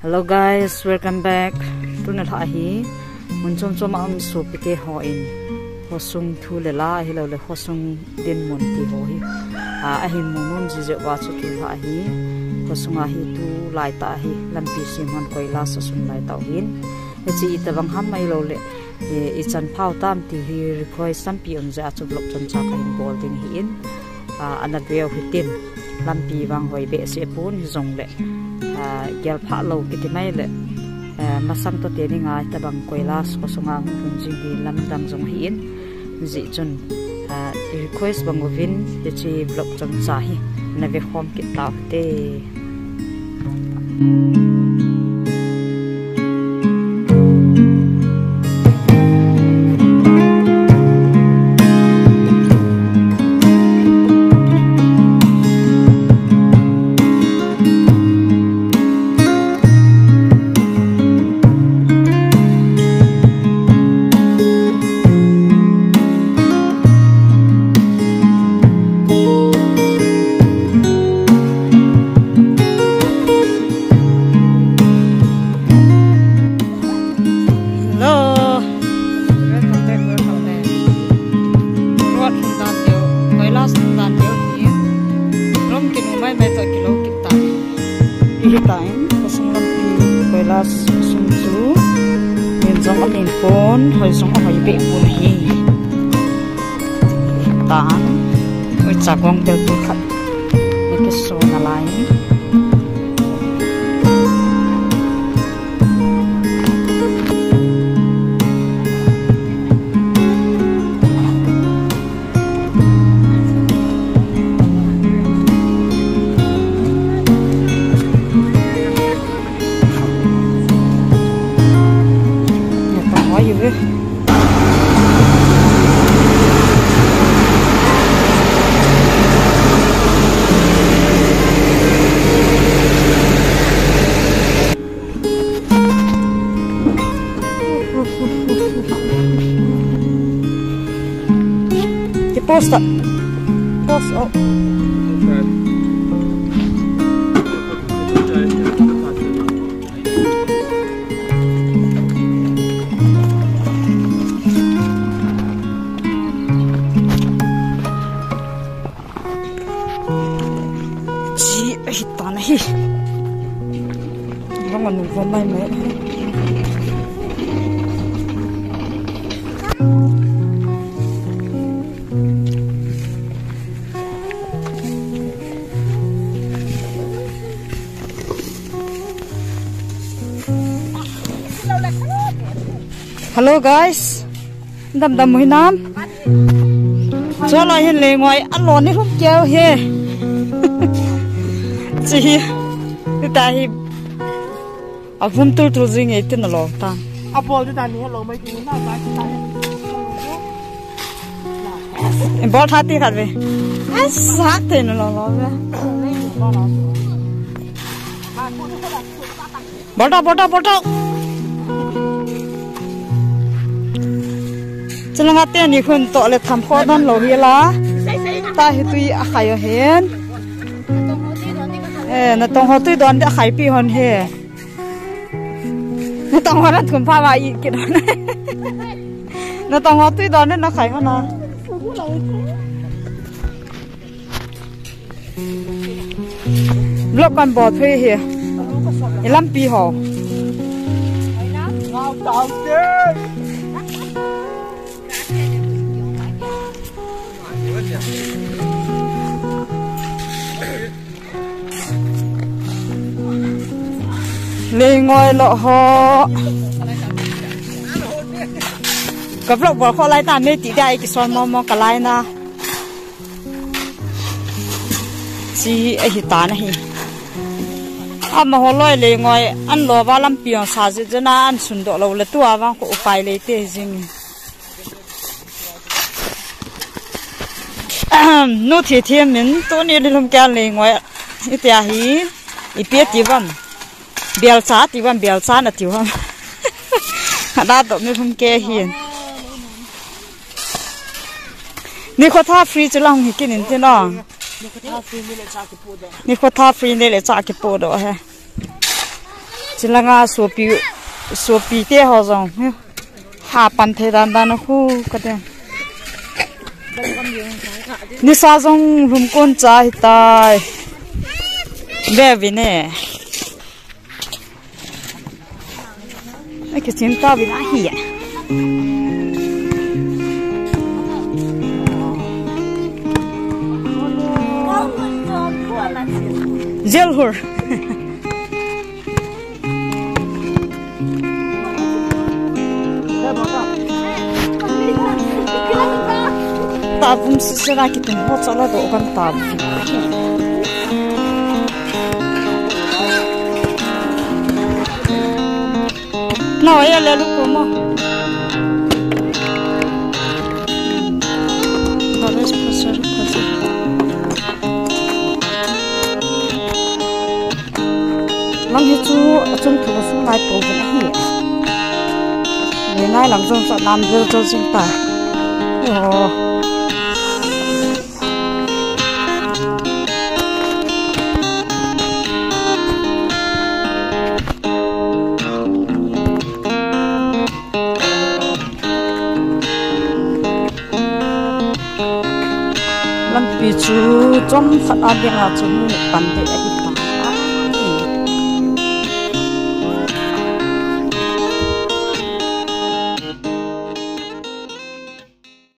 Hello guys, welcome back. Tuna tha hi mun chom am su pite ho in hosung thu le la hi lo le hosung din mon ti ho hi a hi mun ji je wa chu tu ha hi hosung a hi tu lai ta hi lampi simon koila sa sun lai ta hin e chi ta bang ham mai lo le e chan phau tam ti hi request sam pi on ja chu blok chon cha ka in golden hi in anat veo hi tin lampi bang hoi be se pun hi zong le gel pha lo ki mai le masam to te ni nga ta bang koilas ko sunga hun jing hi lam dang jong hi in ji chun request bang ovin ye chi blog chom cha hi na ve khom ki ta te hồi sống hồi bị buồn hi tán hồi chả quăng đều tôi khẩn những cái số là lại post up. Post up. Chị ấy tao này. Nó mà nụ vào may mấy. Hello guys, đầm mùi nam, cho lại hiện lệ ngoài ăn lon đi không kêu he, chị, tại ở vùng tu gì nghe tin là lo ta. Em bỏ thắt đi khát về, sát thế nó lo về. Bỏ đâu. Cho nên ngắt tiền đi khuyên tội là thầm khó đan lẩu hi lá ta hi tui khai hen nó tông họ tui đón đã khai pi hòn he nó tông họ đã thủng pha vào ý cái đó này nó tông họ tui đón nên nó khai hòn à lúc còn bỏ thuê he làm pi họ lên ngồi lọ họ gặp lộc vào kho lai ta mê tí đại cái son mò cả lai na chị ấy ta này mà họ lôi lên ngồi ăn lò vào làm pion sa gì cho na ăn sườn độ lâu là tua vang có phải lấy tiền gì nô thiệt mình tôi này đi làm cái lên ngồi ít tiền hi ít biết gì vậy bèo sát thì vẫn bèo sát là tiểu không, đã tụi mình không kê hiền, nếu có tháp free cho lòng thì cái này thế nào, nếu có tháp free này lại trả cái bộ đó ha, chỉ là ngà số pi tê họ rong hạ pan thế đàn đàn khu cái đấy ni sa rong lùm con trái tai bé vì nè cái chuyện ta bị đã hỉ Gel hur. Tabum sisera kitin hot sala do kan tab. No ya le lu como. Vamos pasar casi. Lăng hết chú chung thủ xuống lại tổ vẫn hết ngày nay làm dân sợ làm dơ cho chúng ta làm bị chú trong phật an điện là chúng bàn để